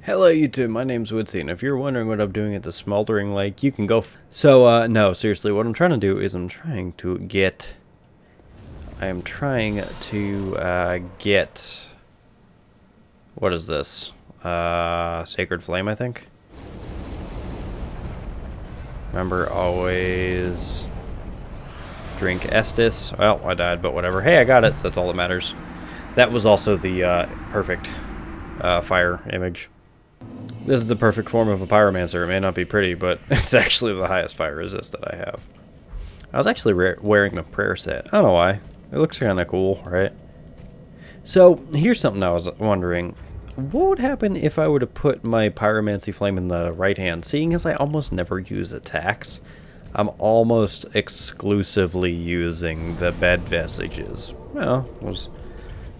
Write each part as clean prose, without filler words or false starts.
Hello YouTube, my name's uidsea, and if you're wondering what I'm doing at the smoldering lake, you can go no, seriously, what I'm trying to do is I'm trying to get, what is this? Sacred Flame, I think? Remember, always drink Estus. Well, I died, but whatever. Hey, I got it, so that's all that matters. That was also the, perfect, fire image. This is the perfect form of a pyromancer. It may not be pretty, but it's actually the highest fire resist that I have. I was actually wearing the prayer set. I don't know why. It looks kind of cool, right? So, here's something I was wondering. What would happen if I were to put my pyromancy flame in the right hand? Seeing as I almost never use attacks, I'm almost exclusively using the bed vestiges. Well, I was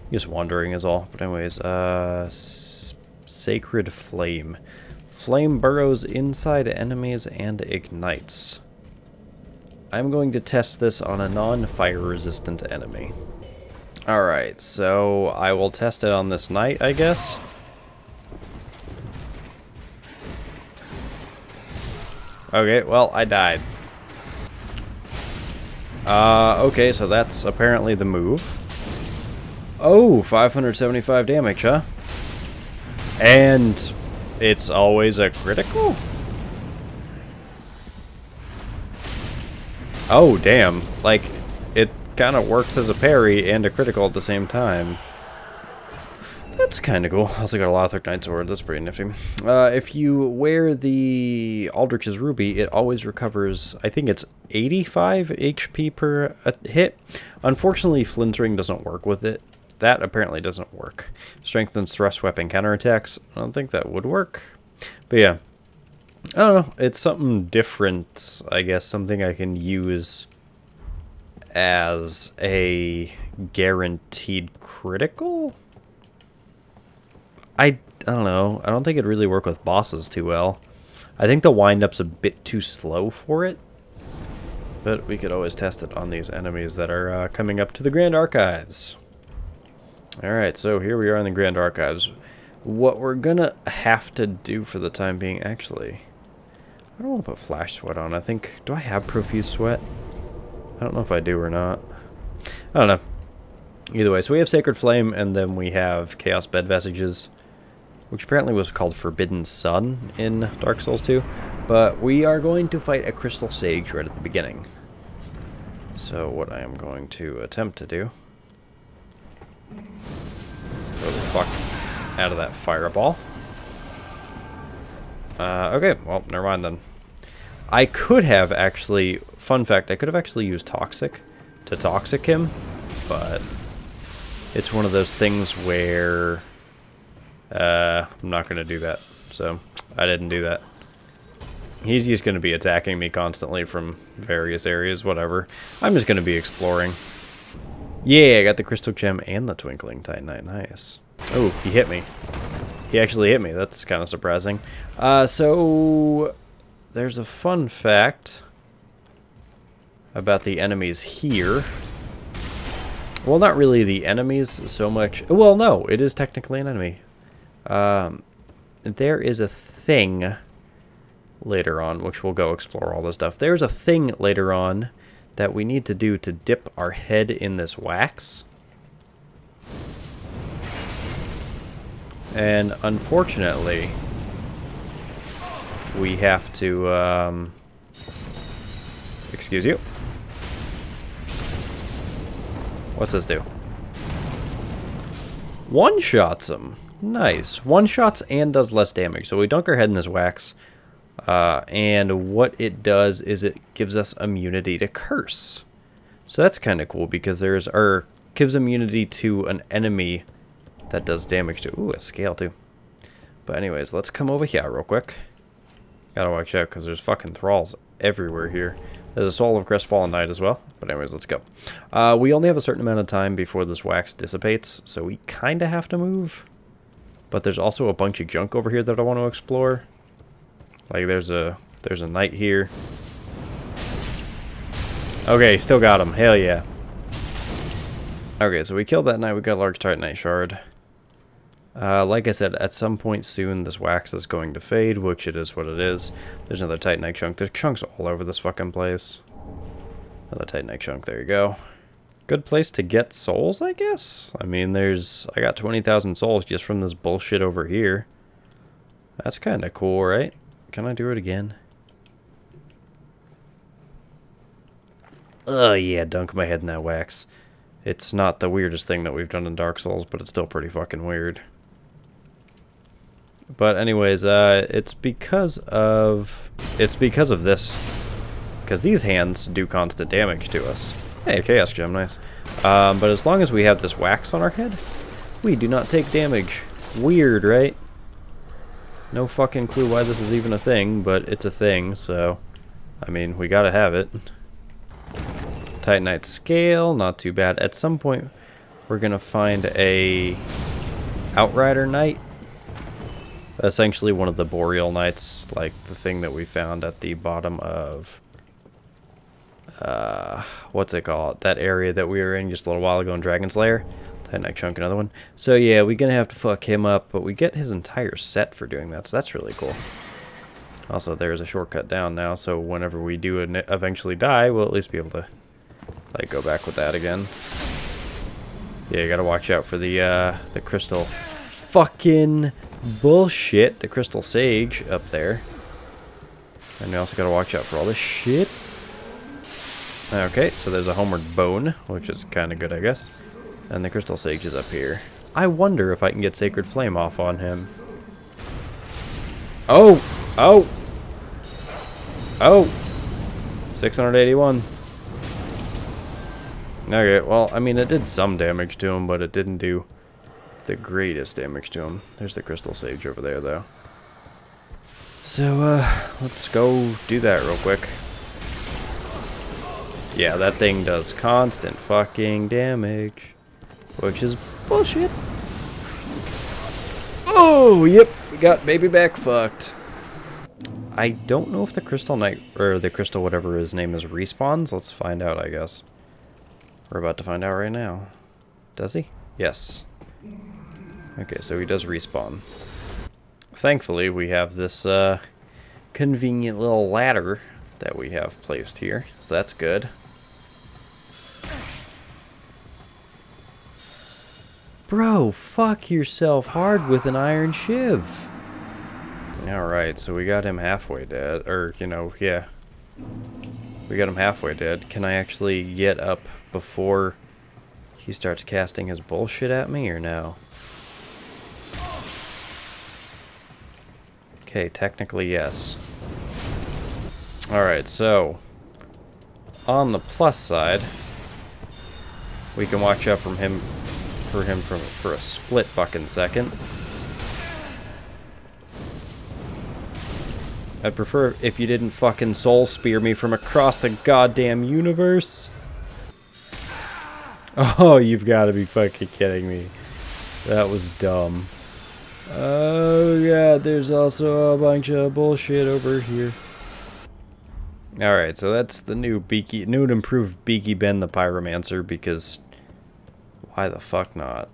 just wondering is all. But anyways, Sacred Flame. Flame burrows inside enemies and ignites. I'm going to test this on a non-fire resistant enemy. Alright, so I will test it on this knight, I guess. Okay, well, I died. Okay, so that's apparently the move. Oh, 575 damage, huh? And it's always a critical? Oh, damn. Like, it kind of works as a parry and a critical at the same time. That's kind of cool. I also got a Lothric Knight Sword. That's pretty nifty. If you wear the Aldrich's Ruby, it always recovers, I think it's 85 HP per hit. Unfortunately, Flintring doesn't work with it. That apparently doesn't work. Strengthens thrust weapon counterattacks. I don't think that would work. But yeah. I don't know. It's something different, I guess. Something I can use as a guaranteed critical? I don't know. I don't think it'd really work with bosses too well. I think the wind-up's a bit too slow for it. But we could always test it on these enemies that are coming up to the Grand Archives. Alright, so here we are in the Grand Archives. What we're gonna have to do for the time being, actually, I don't want to put Flash Sweat on. I think, do I have Profuse Sweat? I don't know if I do or not. I don't know. Either way, so we have Sacred Flame, and then we have Chaos Bed Vestiges, which apparently was called Forbidden Sun in Dark Souls 2. But we are going to fight a Crystal Sage right at the beginning. So what I am going to attempt to do... throw the fuck out of that fireball. Okay, well, never mind then. I could have actually, fun fact, I could have actually used Toxic to Toxic him, but it's one of those things where I'm not going to do that, so I didn't do that. He's just going to be attacking me constantly from various areas, whatever. I'm just going to be exploring. Yeah, I got the Crystal Gem and the Twinkling Titanite. Nice. Oh, he hit me. He actually hit me. That's kind of surprising. So there's a fun fact about the enemies here. Well, not really the enemies so much. Well, no, it is technically an enemy. There is a thing later on, which we'll go explore all this stuff. There's a thing later on that we need to do to dip our head in this wax. And unfortunately, we have to, excuse you. What's this do? One-shots him. Nice. One-shots and does less damage. So we dunk our head in this wax. And what it does is it gives us immunity to curse. So that's kind of cool because gives immunity to an enemy that does damage to, ooh, a scale too. But anyways, let's come over here real quick. Gotta watch out because there's fucking thralls everywhere here. There's a Soul of Crestfallen Knight as well. But anyways, let's go. We only have a certain amount of time before this wax dissipates, so we kind of have to move. But there's also a bunch of junk over here that I want to explore. Like there's a knight here. Okay, still got him. Hell yeah. Okay, so we killed that knight. We got a large Titanite shard. Like I said, at some point soon, this wax is going to fade, which it is what it is. There's another Titanite chunk. There's chunks all over this fucking place. Another Titanite chunk. There you go. Good place to get souls, I guess. I mean, I got 20,000 souls just from this bullshit over here. That's kind of cool, right? Can I do it again? Oh yeah, dunk my head in that wax. It's not the weirdest thing that we've done in Dark Souls, but it's still pretty fucking weird. But anyways, it's because of this. Because these hands do constant damage to us. Hey, Chaos Gem, nice. But as long as we have this wax on our head, we do not take damage. Weird, right? No fucking clue why this is even a thing, but it's a thing, so... I mean, we gotta have it. Titanite scale, not too bad. At some point, we're gonna find a Outrider Knight. Essentially one of the Boreal Knights, like the thing that we found at the bottom of... what's it called? That area that we were in just a little while ago in Dragon's Lair. Titanite chunk, another one. So yeah, we're gonna have to fuck him up, but we get his entire set for doing that, so that's really cool. Also, there's a shortcut down now, so whenever we do eventually die, we'll at least be able to, like, go back with that again. Yeah, you gotta watch out for the crystal fucking bullshit, the crystal sage up there. And you also gotta watch out for all this shit. Okay, so there's a homeward bone, which is kind of good, I guess. And the crystal sage is up here. I wonder if I can get Sacred Flame off on him. Oh! Oh! Oh! 681. Okay, well, I mean, it did some damage to him, but it didn't do the greatest damage to him. There's the crystal sage over there, though. So, let's go do that real quick. Yeah, that thing does constant fucking damage, which is bullshit. Oh, yep, we got baby back fucked. I don't know if the Crystal Knight, or the Crystal whatever his name is, respawns. Let's find out, I guess. We're about to find out right now. Does he? Yes. Okay, so he does respawn. Thankfully, we have this convenient little ladder that we have placed here, so that's good. Bro, fuck yourself hard with an iron shiv. Alright, so we got him halfway dead, or, you know, yeah. We got him halfway dead. Can I actually get up before he starts casting his bullshit at me, or no? Okay, technically yes. Alright, so on the plus side, we can watch out for him for a split fucking second. I'd prefer if you didn't fucking soul spear me from across the goddamn universe. Oh, you've got to be fucking kidding me. That was dumb. Oh god, there's also a bunch of bullshit over here. Alright, so that's the new and improved Beaky Ben the Pyromancer, because why the fuck not?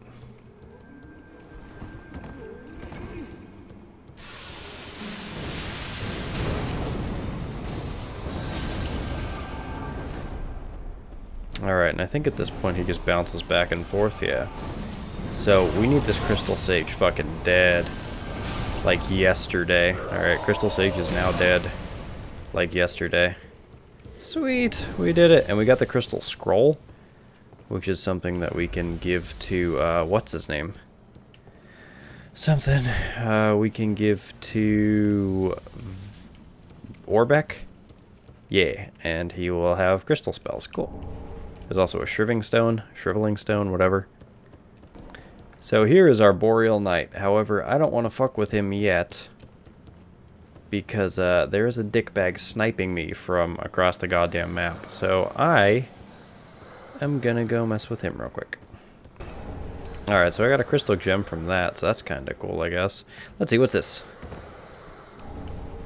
Alright, and I think at this point he just bounces back and forth, yeah. So, we need this Crystal Sage fucking dead. Like yesterday. Alright, Crystal Sage is now dead. Like yesterday. Sweet! We did it! And we got the Crystal Scroll, which is something that we can give to, what's his name? Something. We can give to Orbeck? Yeah, and he will have crystal spells. Cool. There's also a shriveling stone, whatever. So here is our Boreal Knight. However, I don't want to fuck with him yet, because there is a dickbag sniping me from across the goddamn map. So I am gonna go mess with him real quick. Alright, so I got a crystal gem from that, so that's kind of cool, I guess. Let's see, what's this?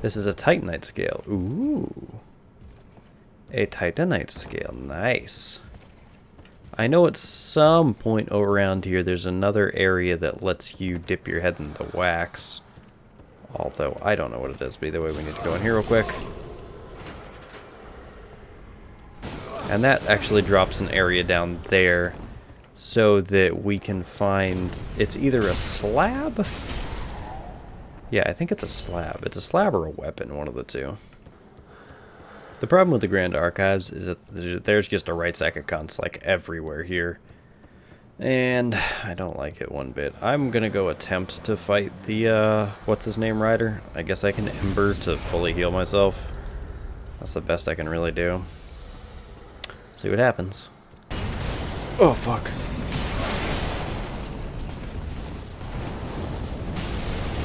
This is a Titanite scale. Ooh. A Titanite scale, nice. I know at some point around here there's another area that lets you dip your head in the wax. Although, I don't know what it is, but either way we need to go in here real quick. And that actually drops an area down there so that we can find... It's either a slab? Yeah, I think it's a slab. It's a slab or a weapon, one of the two. The problem with the Grand Archives is that there's just a right sack of cunts like everywhere here. And I don't like it one bit. I'm gonna go attempt to fight the, what's his name, rider? I guess I can Ember to fully heal myself. That's the best I can really do. See what happens. Oh, fuck.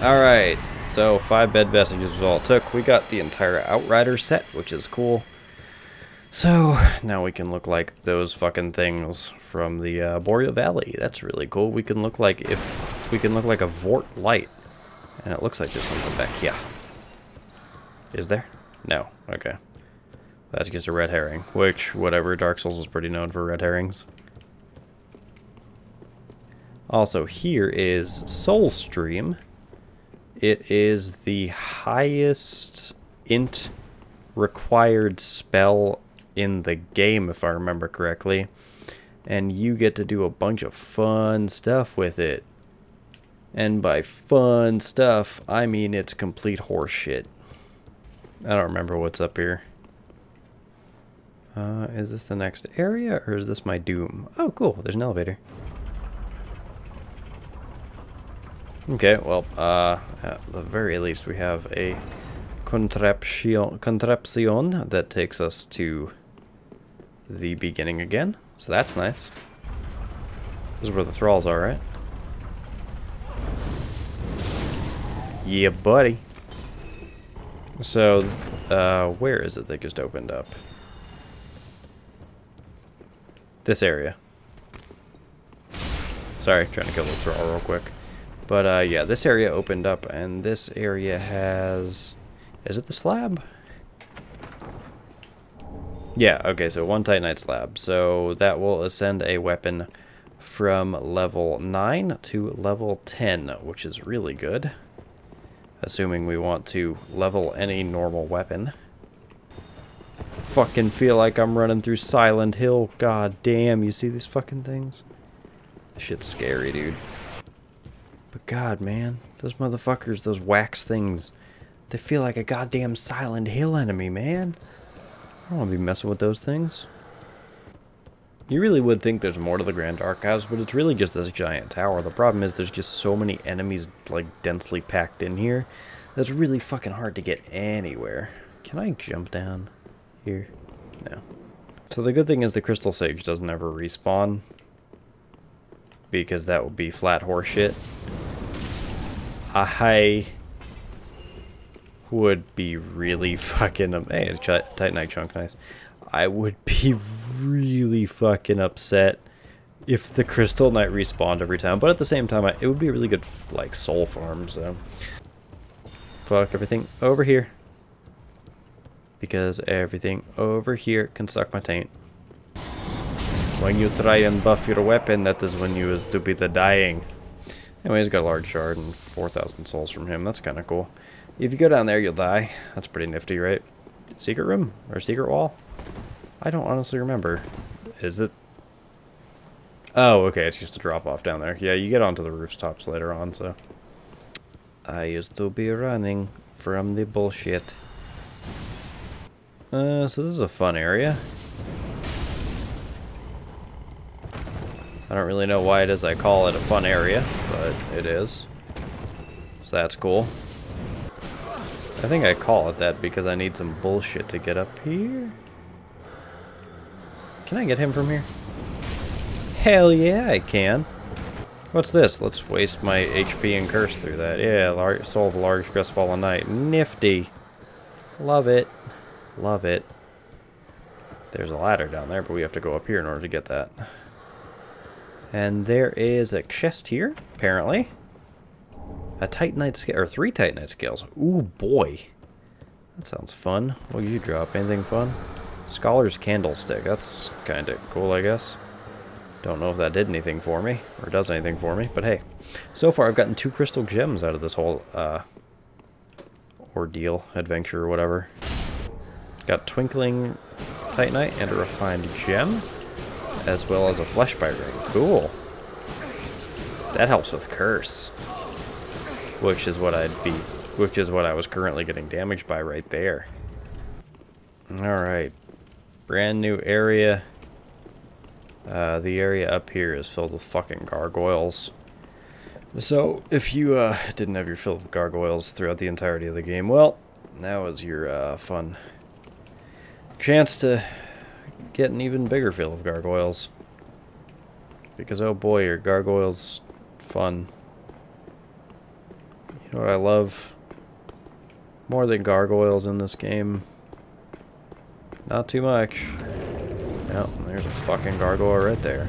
Alright, so 5 bed vestiges was all it took. We got the entire Outrider set, which is cool. So, now we can look like those fucking things from the Boreal Valley. That's really cool. We can look like a Vort light. And it looks like there's something back here. Is there? No. Okay. That's just a red herring. Which, whatever, Dark Souls is pretty known for red herrings. Also, here is Soul Stream. It is the highest int required spell in the game, if I remember correctly. And you get to do a bunch of fun stuff with it. And by fun stuff, I mean it's complete horseshit. I don't remember what's up here. Is this the next area, or is this my doom? Oh, cool. There's an elevator. Okay, well, at the very least, we have a contraption that takes us to the beginning again. So that's nice. This is where the thralls are, right? Yeah, buddy. So, where is it that just opened up? This area. Sorry, trying to kill this thrall real quick. But, yeah, this area opened up, and this area has... Is it the slab? Yeah, okay, so 1 Titanite slab. So that will ascend a weapon from level 9 to level 10, which is really good. Assuming we want to level any normal weapon. Fucking feel like I'm running through Silent Hill. God damn, you see these fucking things? This shit's scary, dude. But god, man, those motherfuckers, those wax things, they feel like a goddamn Silent Hill enemy, man. I don't want to be messing with those things. You really would think there's more to the Grand Archives, but it's really just this giant tower. The problem is there's just so many enemies, like, densely packed in here. That's really fucking hard to get anywhere. Can I jump down here? No. So the good thing is the Crystal Sage doesn't ever respawn, because that would be flat horseshit. I would be really fucking... Hey, it's Titanite chunk, nice. I would be really fucking upset if the Crystal Knight respawned every time, but at the same time, it would be a really good, like, soul farm, so... Fuck everything over here. Because everything over here can suck my taint. When you try and buff your weapon, that is when you is to be the dying. Anyway, he's got a large shard and 4,000 souls from him. That's kind of cool. If you go down there, you'll die. That's pretty nifty, right? Secret room? Or secret wall? I don't honestly remember. Is it? Oh, okay. It's just a drop off down there. Yeah, you get onto the rooftops later on, so. I used to be running from the bullshit. So this is a fun area. I don't really know why it is I call it a fun area, but it is. So that's cool. I think I call it that because I need some bullshit to get up here. Can I get him from here? Hell yeah, I can. What's this? Let's waste my HP and curse through that. Yeah, soul of a large crestfallen knight. Nifty. Love it. Love it. There's a ladder down there, but we have to go up here in order to get that. And there is a chest here, apparently. A Titanite scale, or 3 Titanite scales. Ooh, boy. That sounds fun. What did you drop? Anything fun? Scholar's Candlestick. That's kind of cool, I guess. Don't know if that did anything for me, or does anything for me, but hey. So far I've gotten 2 crystal gems out of this whole ordeal, adventure, or whatever. Got Twinkling Titanite and a refined gem, as well as a flesh bite ring. Cool. That helps with curse, which is what I was currently getting damaged by right there. All right, brand new area. The area up here is filled with fucking gargoyles. So if you didn't have your fill of gargoyles throughout the entirety of the game, well, now is your fun chance to get an even bigger fill of gargoyles. Because oh boy, are gargoyles fun. You know what I love more than gargoyles in this game? Not too much. Yep, there's a fucking gargoyle right there.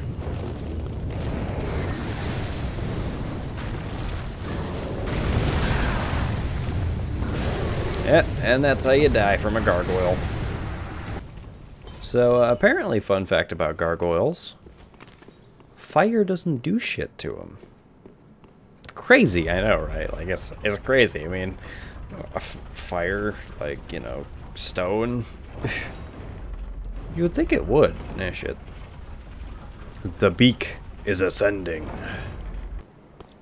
Yeah, and that's how you die from a gargoyle. So, apparently, fun fact about gargoyles, fire doesn't do shit to them. Crazy, I know, right? Like, it's crazy. I mean, fire, like, you know, stone. You would think it would. Nah, shit. The beak is ascending.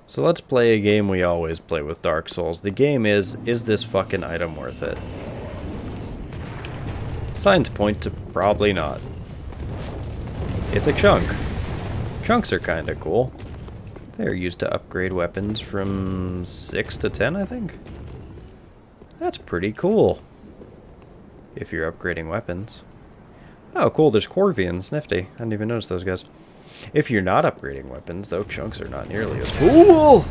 So let's play a game we always play with Dark Souls. The game is this fucking item worth it? Signs point to probably not. It's a chunk. Chunks are kinda cool. They're used to upgrade weapons from 6 to 10, I think. That's pretty cool. If you're upgrading weapons. Oh, cool, there's Corvians. Nifty. I didn't even notice those guys. If you're not upgrading weapons, though, chunks are not nearly as cool.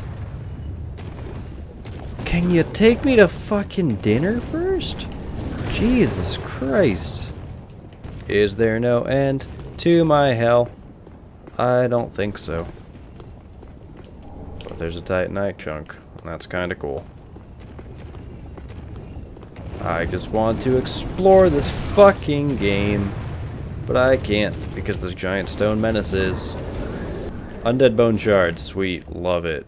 Can you take me to fucking dinner first? Jesus Christ. Is there no end to my hell? I don't think so. But there's a Titanite chunk, and that's kind of cool. I just want to explore this fucking game, but I can't because there's giant stone menaces. Undead bone shards, sweet, love it.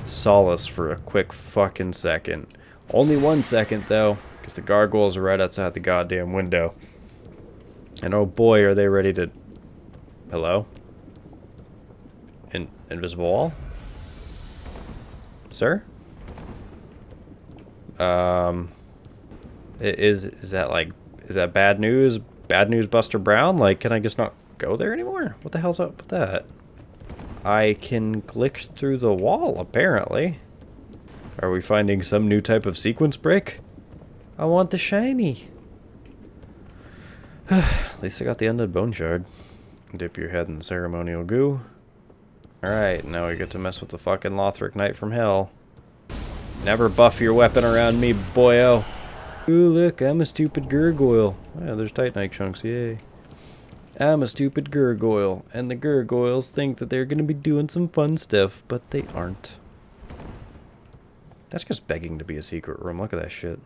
Solace for a quick fucking second. Only 1 second though, because the gargoyles are right outside the goddamn window. And oh boy, are they ready to... Hello? Invisible wall? Sir? Is that like... Is that bad news? Bad news Buster Brown? Like, can I just not go there anymore? What the hell's up with that? I can glitch through the wall, apparently. Are we finding some new type of sequence brick? I want the shiny. At least I got the undead bone shard. Dip your head in the ceremonial goo. Alright, now we get to mess with the fucking Lothric Knight from Hell. Never buff your weapon around me, boyo. Ooh, look, I'm a stupid gargoyle. Yeah, there's Titanite chunks, yay. I'm a stupid gargoyle, and the gargoyles think that they're gonna be doing some fun stuff, but they aren't. That's just begging to be a secret room, look at that shit.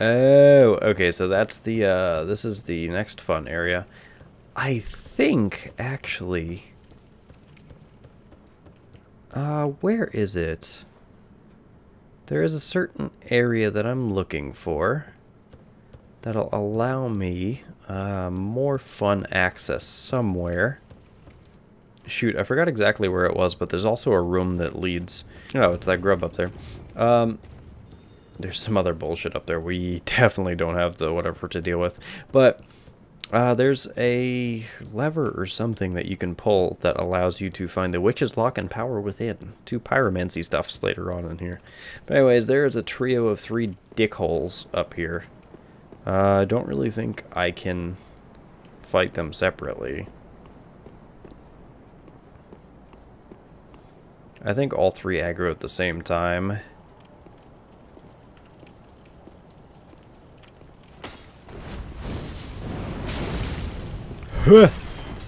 Oh, okay, so that's the, this is the next fun area. I think, actually... where is it? There is a certain area that I'm looking for that'll allow me more fun access somewhere. Shoot, I forgot exactly where it was, but there's also a room that leads... Oh, it's that grub up there. There's some other bullshit up there we definitely don't have the whatever to deal with. But there's a lever or something that you can pull that allows you to find the Witch's Lock and Power Within. 2 pyromancy stuffs later on in here. But anyways, there is a trio of 3 dickholes up here. I don't really think I can fight them separately. I think all 3 aggro at the same time.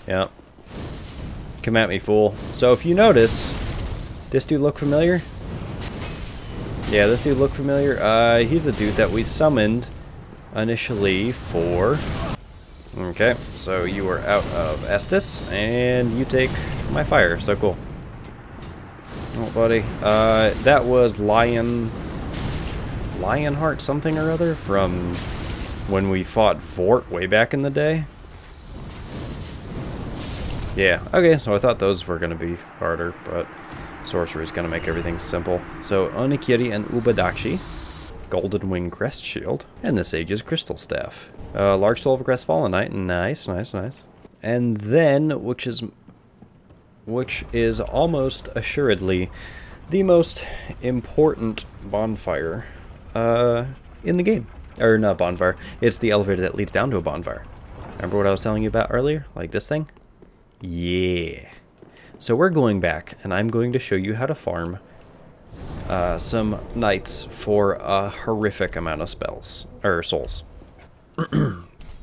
Yeah. Come at me, fool. So if you notice, this dude look familiar? Yeah, this dude look familiar. He's a dude that we summoned initially for Okay, so you are out of Estus, and you take my fire, so cool. Oh, buddy. That was Lionheart something or other from when we fought Vort way back in the day. Yeah, okay, so I thought those were going to be harder, but sorcery is going to make everything simple. So, Onikiri and Ubadachi, Golden Wing Crest Shield, and the Sage's Crystal Staff. Large Soul of a Crestfallen Knight, nice, nice, nice. And then, which is almost assuredly the most important bonfire in the game. Or not bonfire, it's the elevator that leads down to a bonfire. Remember what I was telling you about earlier? Like this thing? Yeah. So we're going back, and I'm going to show you how to farm some knights for a horrific amount of spells, or souls.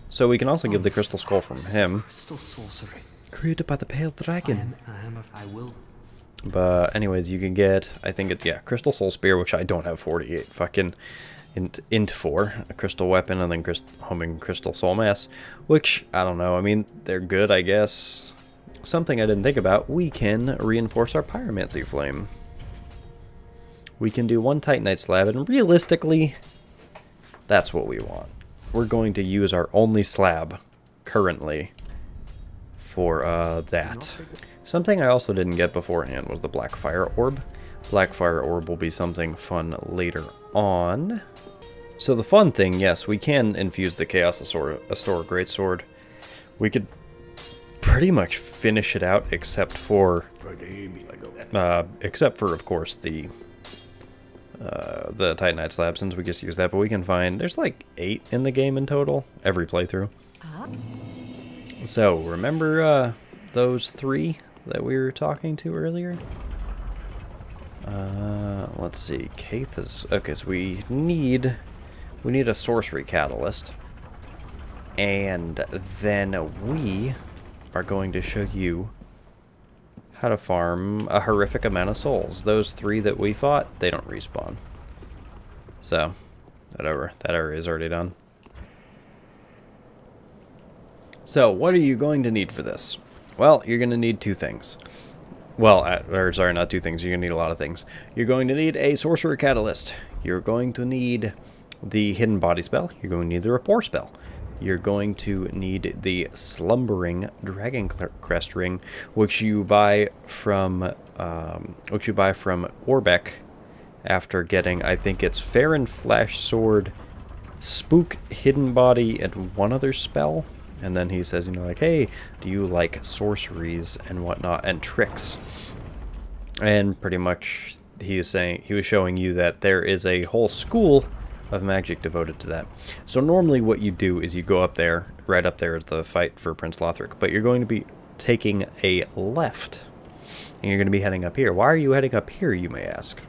So we can also give the crystal skull from him. Crystal sorcery. Created by the pale dragon. I will. But anyways, you can get, I think it, yeah, crystal soul spear, which I don't have 48 fucking int for, a crystal weapon, and then homing crystal soul mass, which I don't know. I mean, they're good, I guess. Something I didn't think about, we can reinforce our pyromancy flame. We can do one Titanite slab, and realistically, that's what we want. We're going to use our only slab currently for that. Something I also didn't get beforehand was the Black Fire Orb. Black Fire Orb will be something fun later on. So the fun thing, yes, we can infuse the Chaos Astor Greatsword. We could pretty much finish it out, except for, of course, the Titanite slab, since we just use that. But we can find, there's like 8 in the game in total, every playthrough. So remember those 3 that we were talking to earlier? Let's see. Kaith is okay. So we need a sorcery catalyst, and then we are going to show you how to farm a horrific amount of souls. Those 3 that we fought, they don't respawn. So, whatever. That area is already done. So, what are you going to need for this? Well, you're going to need 2 things. Well, or sorry, not 2 things. You're going to need a lot of things. You're going to need a sorcerer catalyst. You're going to need the hidden body spell. You're going to need the rapport spell. You're going to need the slumbering dragon crest ring, which you buy from Orbeck after getting, I think it's Farron Flash Sword, Spook, Hidden Body, and one other spell. And then he says, you know, like, hey, do you like sorceries and whatnot and tricks? And pretty much he was showing you that there is a whole school of magic devoted to that. So normally what you do is you go up there, right up there is the fight for Prince Lothric, but you're going to be taking a left, and you're going to be heading up here. Why are you heading up here, you may ask?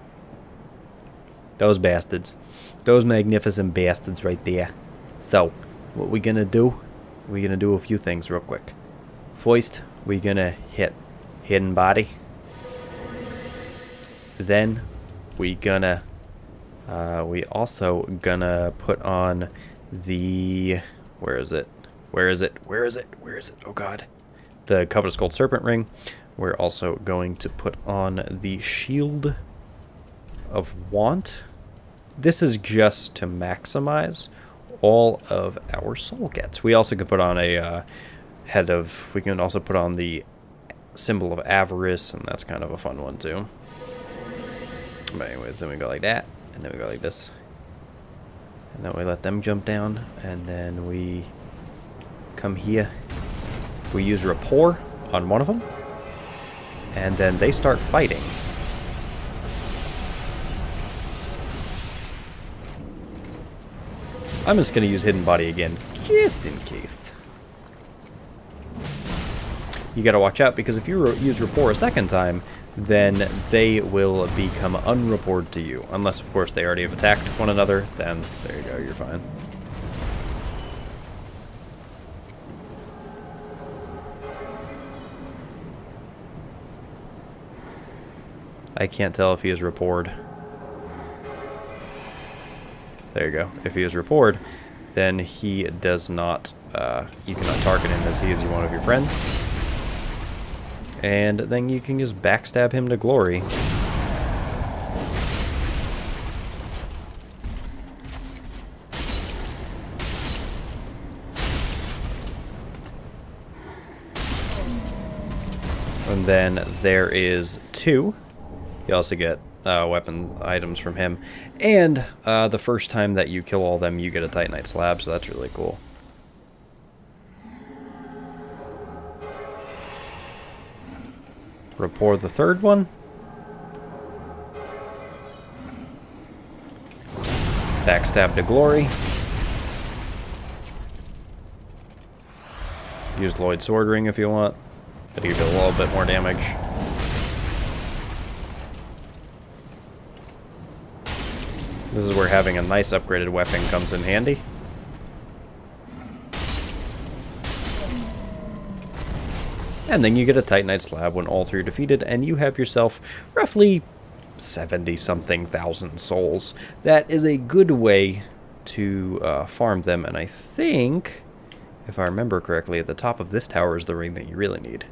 Those bastards. Those magnificent bastards right there. So, what we going to do? We're going to do a few things real quick. First, we're going to hit Hidden Body. Then, we also gonna put on the, where is it? Oh god. The Covetous Gold Serpent Ring. We're also going to put on the Shield of Want. This is just to maximize all of our soul gets. We also can put on a we can also put on the Symbol of Avarice, and that's kind of a fun one too. But anyways, then we go like that. And then we go like this. And then we let them jump down. And then we come here. We use Rapport on one of them. And then they start fighting. I'm just going to use Hidden Body again, just in case. You got to watch out, because if you use Rapport a second time, then they will become unrapported to you. Unless, of course, they already have attacked one another, then there you go, you're fine. I can't tell if he is rapported. There you go. If he is rapported, then he does not, you cannot target him as he is one of your friends. And then you can just backstab him to glory. And then there is 2. You also get weapon items from him. And the first time that you kill all them, you get a Titanite slab, so that's really cool. Rapport the third one. Backstab to glory. Use Lloyd's Sword Ring if you want. Gotta give it a little bit more damage. This is where having a nice upgraded weapon comes in handy. And then you get a Titanite slab when all 3 are defeated, and you have yourself roughly 70-something thousand souls. That is a good way to farm them, and I think, if I remember correctly, at the top of this tower is the ring that you really need.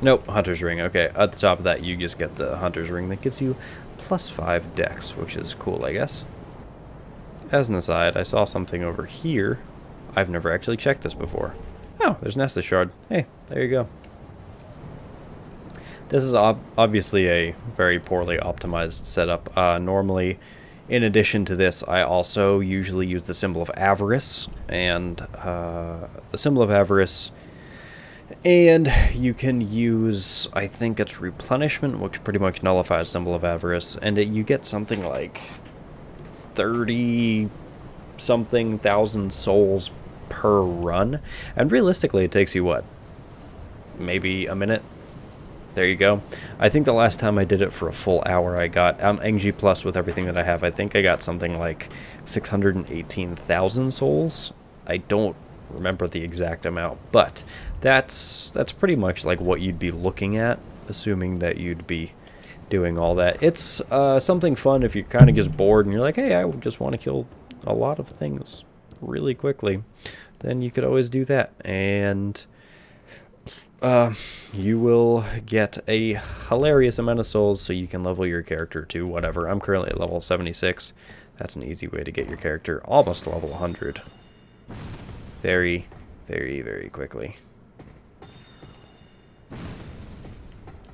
Nope, Hunter's Ring. Okay, at the top of that, you just get the Hunter's Ring that gives you +5 dex, which is cool, I guess. As an aside, I saw something over here. I've never actually checked this before. Oh, there's Nessus Shard. Hey, there you go. This is obviously a very poorly optimized setup. Normally, in addition to this, I also usually use the Symbol of Avarice, and the Symbol of Avarice, and you can use, I think it's Replenishment, which pretty much nullifies Symbol of Avarice, and you get something like 30-something thousand souls per run, and realistically it takes you, what, maybe a minute? There you go. I think the last time I did it for a full hour, I got, on NG Plus with everything that I have, I think I got something like 618,000 souls. I don't remember the exact amount, but that's pretty much like what you'd be looking at, assuming that you'd be doing all that. It's something fun if you're kind of just bored and you're like, hey, I just want to kill a lot of things really quickly. Then you could always do that, and you will get a hilarious amount of souls, so you can level your character to whatever. I'm currently at level 76. That's an easy way to get your character almost to level 100. Very, very, very quickly.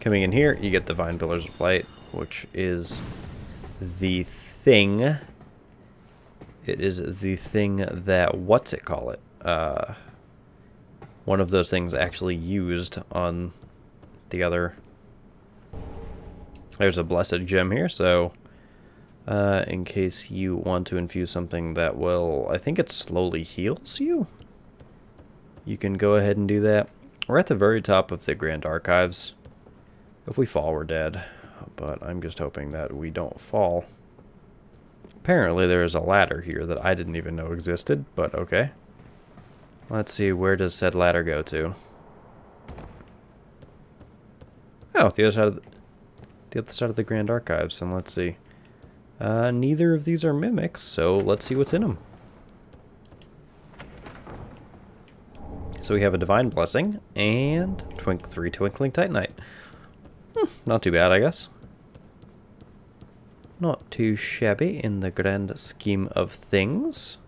Coming in here, you get Divine Pillars of Light, which is the thing. It is the thing that, what's it call it? One of those things actually used on the other. There's a Blessed Gem here, so in case you want to infuse something that will, I think it slowly heals you, you can go ahead and do that. We're at the very top of the Grand Archives. If we fall, we're dead, but I'm just hoping that we don't fall. Apparently there is a ladder here that I didn't even know existed, but okay. Let's see, where does said ladder go to? Oh, the other side of the Grand Archives, and let's see. Neither of these are mimics, so let's see what's in them. So we have a Divine Blessing and 3 Twinkling Titanite. Not too bad, I guess. Not too shabby in the grand scheme of things.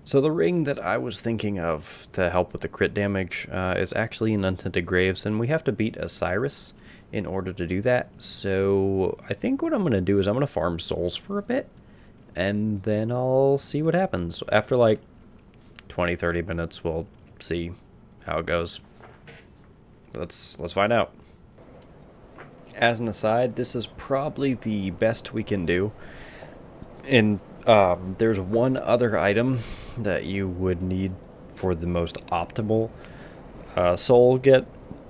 So the ring that I was thinking of to help with the crit damage is actually in Untinted Graves, and we have to beat Osiris in order to do that. So I think what I'm going to do is I'm going to farm souls for a bit, and then I'll see what happens. After like 20-30 minutes, we'll see how it goes. Let's find out. As an aside, this is probably the best we can do. And there's one other item that you would need for the most optimal soul get.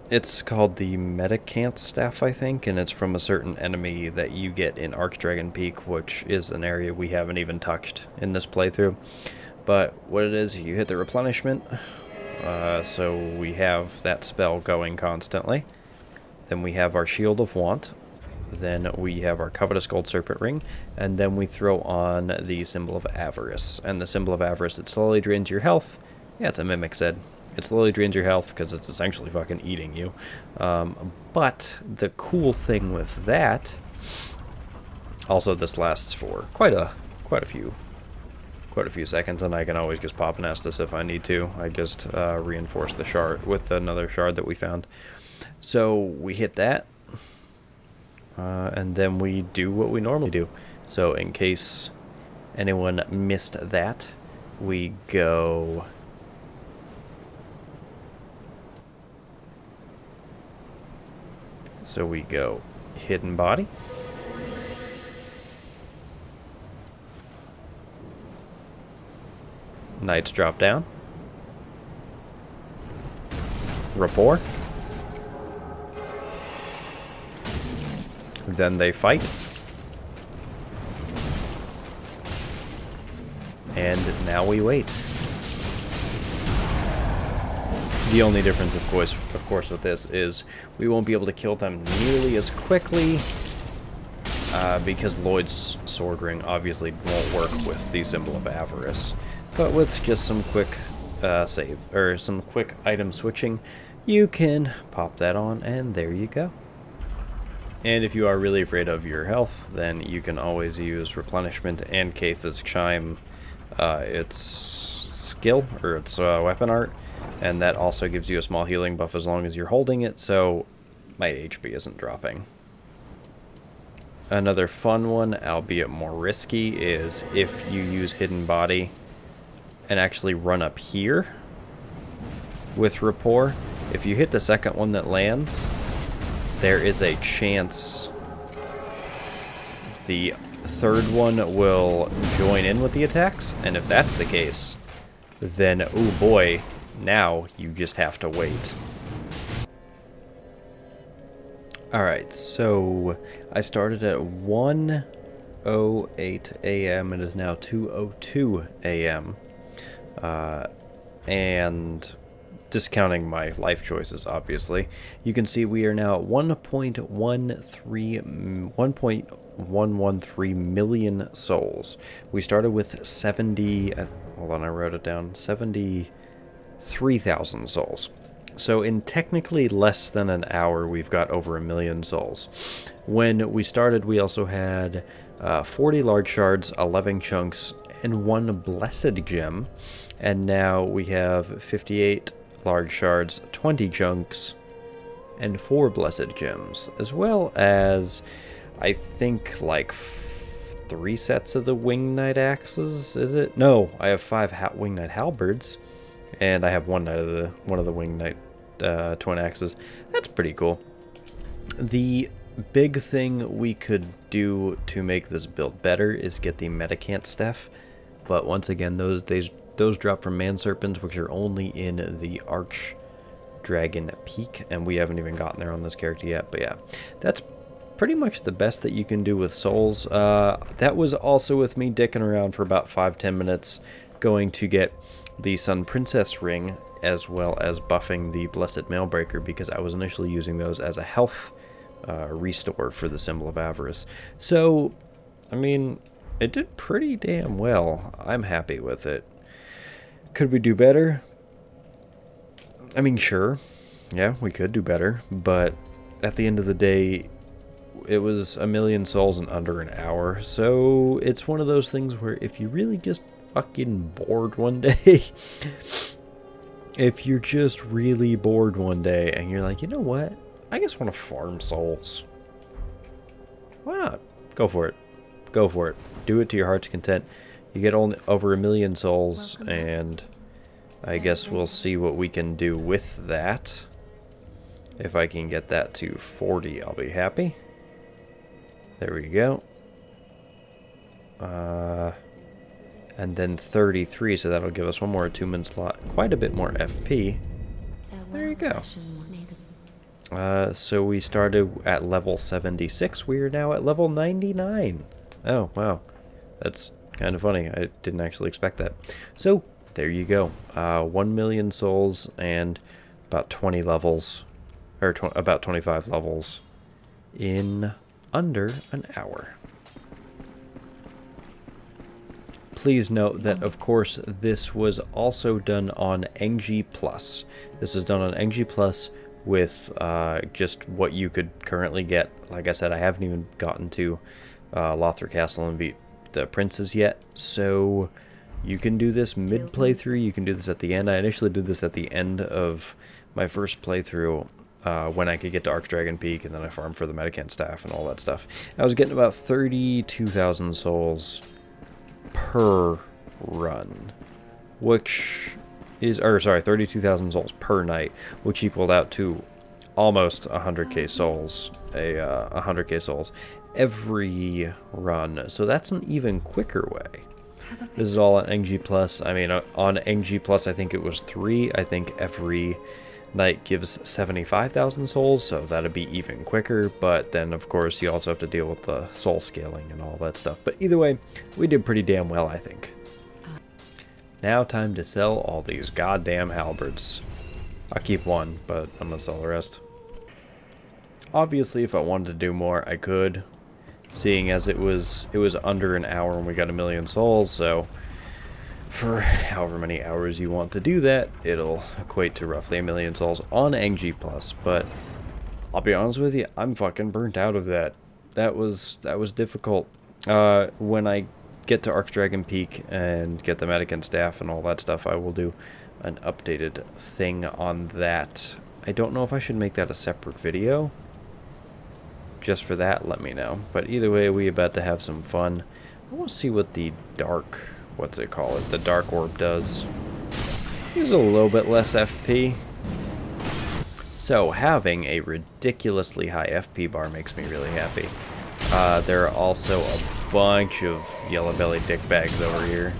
It's called the Metacant Staff, I think, and it's from a certain enemy that you get in Archdragon Peak, which is an area we haven't even touched in this playthrough. But what it is, you hit the replenishment, so we have that spell going constantly. Then we have our Shield of Want, then we have our Covetous Gold Serpent Ring, and then we throw on the Symbol of Avarice. And the Symbol of Avarice, it slowly drains your health. Yeah, it's a Mimic Zed. It slowly drains your health because it's essentially fucking eating you. But the cool thing with that, also this lasts for quite a few seconds, and I can always just pop an Estus if I need to. I just reinforce the shard with another shard that we found. So we hit that, and then we do what we normally do. So in case anyone missed that, we go... So we go Hidden Body. Knights drop down. Rapport. Then they fight. And now we wait. The only difference, of course, with this is we won't be able to kill them nearly as quickly because Lloyd's Sword Ring obviously won't work with the Symbol of Avarice. But with just some quick save, or some quick item switching, you can pop that on, and there you go. And if you are really afraid of your health, then you can always use Replenishment and Kaitha's Chime, its skill, or its weapon art, and that also gives you a small healing buff as long as you're holding it, so my HP isn't dropping. Another fun one, albeit more risky, is if you use Hidden Body and actually run up here with Rapport. If you hit the second one that lands, there is a chance the third one will join in with the attacks, and if that's the case, then oh boy, now you just have to wait. Alright, so I started at 1:08 a.m. It is now 2:02 a.m. And discounting my life choices, obviously, you can see we are now at 1.113 million souls. We started with 70, hold on, I wrote it down, 73,000 souls. So in technically less than an hour, we've got over 1 million souls. When we started, we also had 40 large shards, 11 chunks, and 1 blessed gem. And now we have 58 large shards, 20 chunks, and 4 blessed gems, as well as, I think, like 3 sets of the Winged Knight axes, is it? No, I have 5 Winged Knight halberds, and I have one of the Winged Knight twin axes. That's pretty cool. The big thing we could do to make this build better is get the Metacant Staff, but once again, those drop from Man Serpents, which are only in the Arch Dragon Peak, and we haven't even gotten there on this character yet. But yeah, that's pretty much the best that you can do with souls. That was also with me dicking around for about 5-10 minutes, going to get the Sun Princess ring, as well as buffing the Blessed Mailbreaker, because I was initially using those as a health restore for the Symbol of Avarice. So, I mean, it did pretty damn well. I'm happy with it. Could we do better? I mean, sure. Yeah, we could do better, but at the end of the day, it was 1 million souls in under an hour, so it's one of those things where if you really just fucking bored one day, if you're just really bored one day and you're like, you know what, I just want to farm souls, why not? Go for it. Go for it. Do it to your heart's content. You get only over 1 million souls, and I guess we'll see what we can do with that. If I can get that to 40, I'll be happy. There we go. And then 33, so that'll give us one more attunement slot. Quite a bit more FP. There you go. So we started at level 76. We are now at level 99. Oh, wow. That's kind of funny. I didn't actually expect that. So, there you go. 1 million souls and about 20 levels, or about 25 levels in under an hour. Please note that, of course, this was also done on NG+. This was done on NG+, with just what you could currently get. Like I said, I haven't even gotten to Lothar Castle and beat the princes yet, so you can do this mid-playthrough, you can do this at the end. I initially did this at the end of my first playthrough, when I could get to Archdragon Peak, and then I farmed for the Medicant staff and all that stuff. I was getting about 32,000 souls per run, which is, or sorry, 32,000 souls per night, which equaled out to almost 100k souls, 100k souls every run. So that's an even quicker way. This is all on NG+. I mean, on NG+, I think it was 3. I think every night gives 75,000 souls, so that'd be even quicker. But then, of course, you also have to deal with the soul scaling and all that stuff. But either way, we did pretty damn well, I think. Now time to sell all these goddamn halberds. I'll keep one, but I'm gonna sell the rest. Obviously, if I wanted to do more, I could, seeing as it was under an hour and we got 1,000,000 souls. So for however many hours you want to do that, it'll equate to roughly 1,000,000 souls on NG+. But I'll be honest with you, I'm fucking burnt out of that. That was difficult. When I get to Archdragon Peak and get the Medicant staff and all that stuff, I will do an updated thing on that. I don't know if I should make that a separate video. Just for that, let me know. But either way, we about to have some fun. I want to see what the dark, what's it called? The dark orb does. Use a little bit less FP. So having a ridiculously high FP bar makes me really happy. There are also a bunch of yellow-bellied dickbags over here.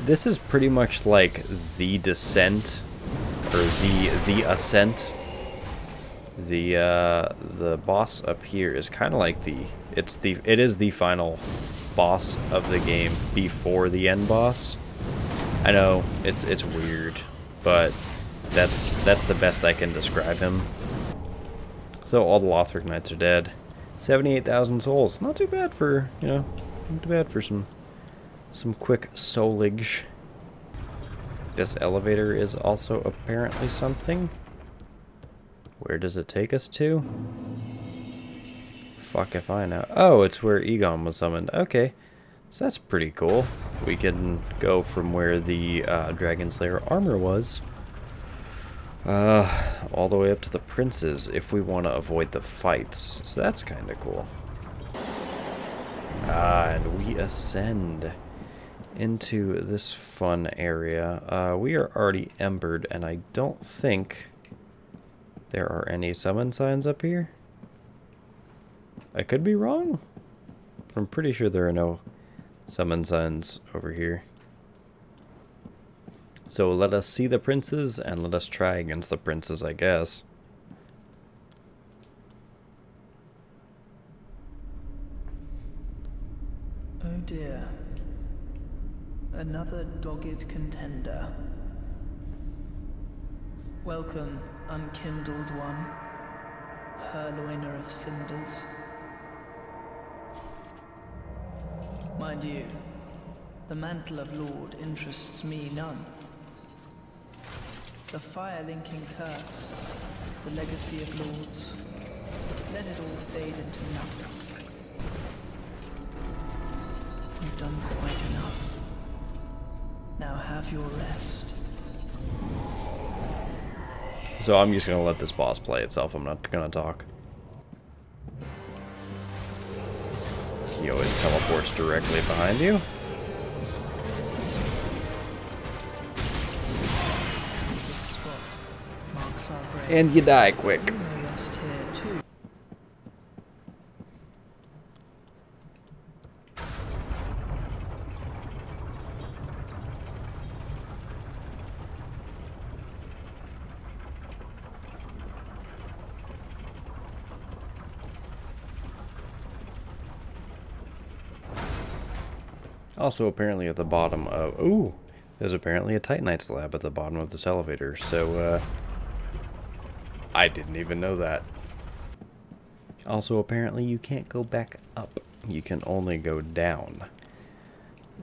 This is pretty much like the Descent, or the Ascent. The boss up here is kind of like it is the final boss of the game before the end boss. I know it's weird, but that's the best I can describe him. So all the Lothric Knights are dead. 78,000 souls. Not too bad for, you know, not too bad for some quick soulage. This elevator is also apparently something. Where does it take us to? Fuck if I know. Oh, it's where Egon was summoned. Okay. So that's pretty cool. We can go from where the Dragon Slayer armor was all the way up to the princes if we want to avoid the fights. So that's kind of cool. And we ascend into this fun area. We are already embered, and I don't think there are any summon signs up here. I could be wrong. I'm pretty sure there are no summon signs over here. So let us see the princes, and let us try against the princes, I guess. Oh dear. Another dogged contender. Welcome, unkindled one, purloiner of cinders. Mind you, the mantle of Lord interests me none. The fire-linking curse, the legacy of lords, let it all fade into nothing. You've done quite enough. Now have your rest. So I'm just going to let this boss play itself. I'm not going to talk. He always teleports directly behind you. And you die quick. Also, apparently at the bottom of... Ooh! There's apparently a Titanite's lab at the bottom of this elevator, so, I didn't even know that. Also, apparently you can't go back up. You can only go down.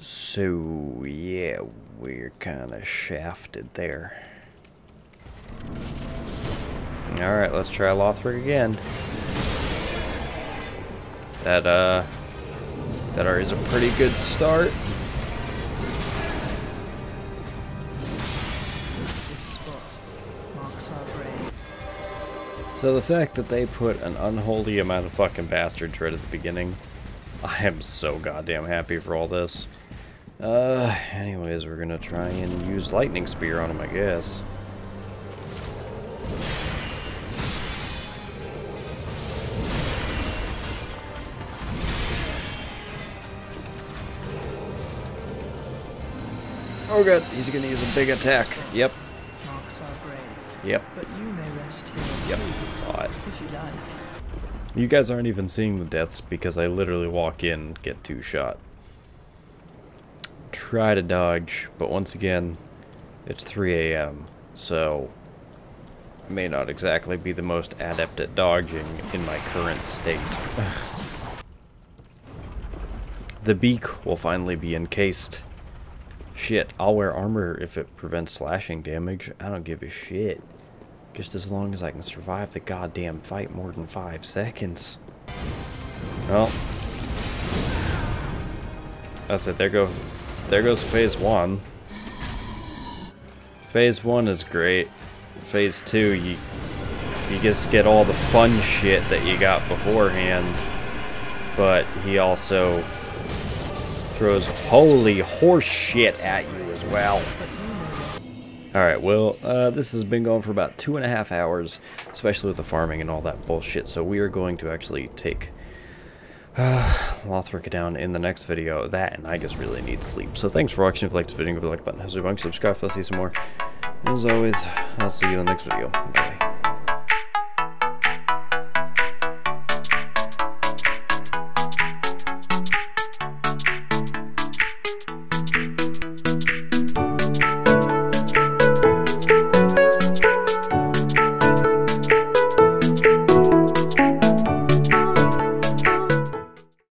So, yeah, we're kind of shafted there. Alright, let's try Lothric again. That already is a pretty good start. This spot marks our grave. So the fact that they put an unholy amount of fucking bastards right at the beginning, I am so goddamn happy for all this. Anyways, we're gonna try and use Lightning Spear on him, I guess. Oh god, he's gonna use a big attack. Yep. Marks our grave. Yep. But you may rest here Yep. too, Saw it. if you like. You guys aren't even seeing the deaths because I literally walk in, get 2 shot. Try to dodge, but once again, it's 3 AM, so may not exactly be the most adept at dodging in my current state. The beak will finally be encased. Shit, I'll wear armor if it prevents slashing damage. I don't give a shit. Just as long as I can survive the goddamn fight more than 5 seconds. Well, that's it. There goes phase 1. Phase 1 is great. Phase 2, you just get all the fun shit that you got beforehand, but he also throws holy horse shit at you as well. Alright, well, this has been going for about 2.5 hours, especially with the farming and all that bullshit, so we are going to actually take Lothric down in the next video. That, and I just really need sleep. So thanks for watching. If you liked this video, give it a like button, subscribe if I see some more. As always, I'll see you in the next video. Bye.